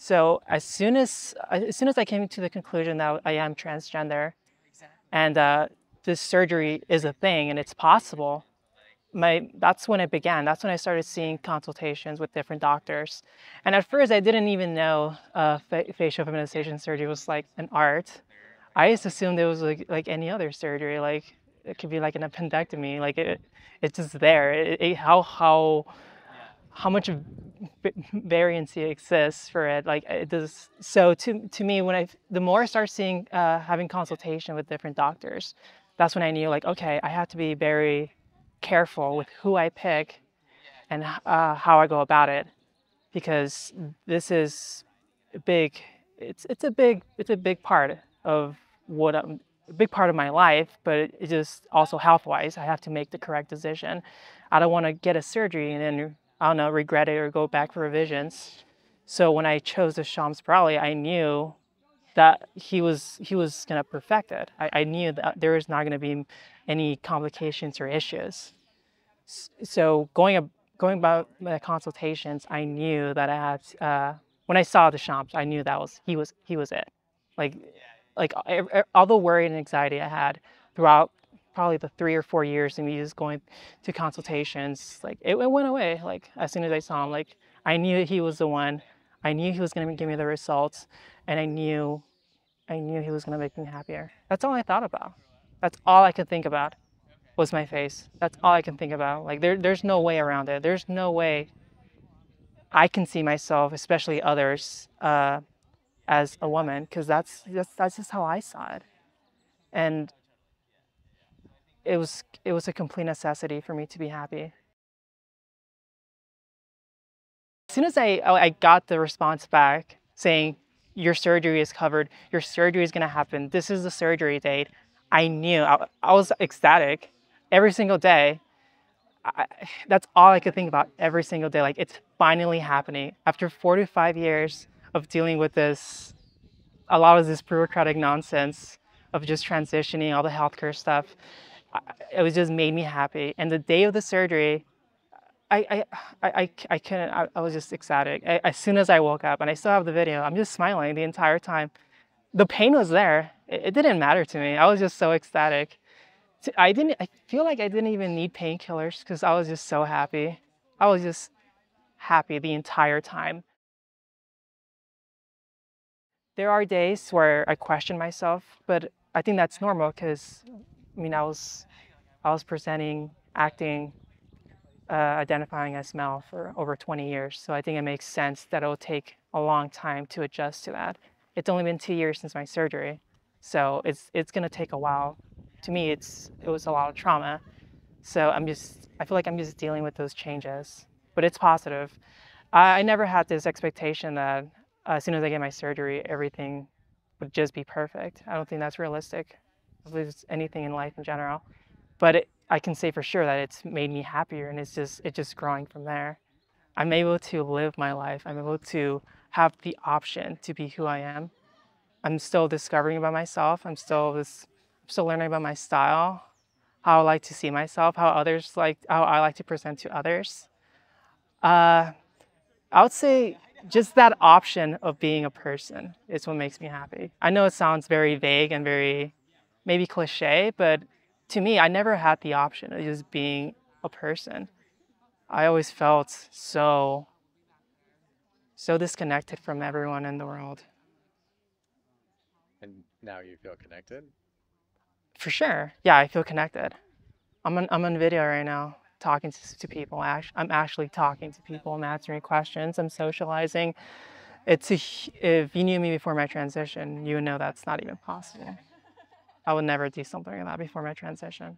So as soon as I came to the conclusion that I am transgender, and this surgery is a thing and it's possible, that's when it began. That's when I started seeing consultations with different doctors. And at first, I didn't even know facial feminization surgery was like an art. I just assumed it was like any other surgery. Like it could be like an appendectomy. Like it's just there. How much variancy exists for it. Like it does. So to me, the more I start seeing having consultation with different doctors, that's when I knew like, okay, I have to be very careful with who I pick and how I go about it, because this is big. It's a big part of a big part of my life, but it just also health-wise, I have to make the correct decision. I don't want to get a surgery and then, I don't know, regret it or go back for revisions. So when I chose the Deschamps-Braly, I knew that he was gonna perfect it. I knew that there was not gonna be any complications or issues. So going about my consultations, I knew that I had when I saw the Deschamps, I knew that he was it. Like all the worry and anxiety I had throughout probably the 3 or 4 years of me just going to consultations, like it went away. Like as soon as I saw him, like I knew he was the one. I knew he was gonna give me the results, and I knew he was gonna make me happier. That's all I thought about. That's all I could think about was my face. That's all I can think about. Like there's no way around it. There's no way I can see myself, especially others, as a woman, because that's just how I saw it. And it was a complete necessity for me to be happy. As soon as I got the response back saying your surgery is covered, your surgery is gonna happen, this is the surgery date, I knew. I was ecstatic every single day. I, that's all I could think about every single day. Like, it's finally happening. After 4 to 5 years of dealing with this, a lot of this bureaucratic nonsense of just transitioning, all the healthcare stuff, it was just made me happy. And the day of the surgery, I couldn't, I was just ecstatic. As soon as I woke up, and I still have the video, I'm just smiling the entire time. The pain was there. It didn't matter to me. I was just so ecstatic. I feel like I didn't even need painkillers because I was just so happy. I was just happy the entire time. There are days where I question myself, but I think that's normal because, I mean, I was presenting, acting, identifying as male for over 20 years. So I think it makes sense that it'll take a long time to adjust to that. It's only been 2 years since my surgery, so it's gonna take a while. To me, it was a lot of trauma. So I feel like I'm just dealing with those changes, but it's positive. I never had this expectation that as soon as I get my surgery, everything would just be perfect. I don't think that's realistic. I believe it's anything in life in general. But I can say for sure that it's made me happier, and it's just growing from there. I'm able to live my life. I'm able to have the option to be who I am. I'm still discovering about myself. I'm still learning about my style, how I like to see myself, how I like to present to others. Uh, I would say just that option of being a person is what makes me happy. I know it sounds very vague and very maybe cliche, but to me, I never had the option of just being a person. I always felt so disconnected from everyone in the world. And now you feel connected? For sure, yeah, I feel connected. I'm on video right now talking to people. I'm actually talking to people. I'm answering questions. I'm socializing. If you knew me before my transition, you would know that's not even possible. I would never do something like that before my transition.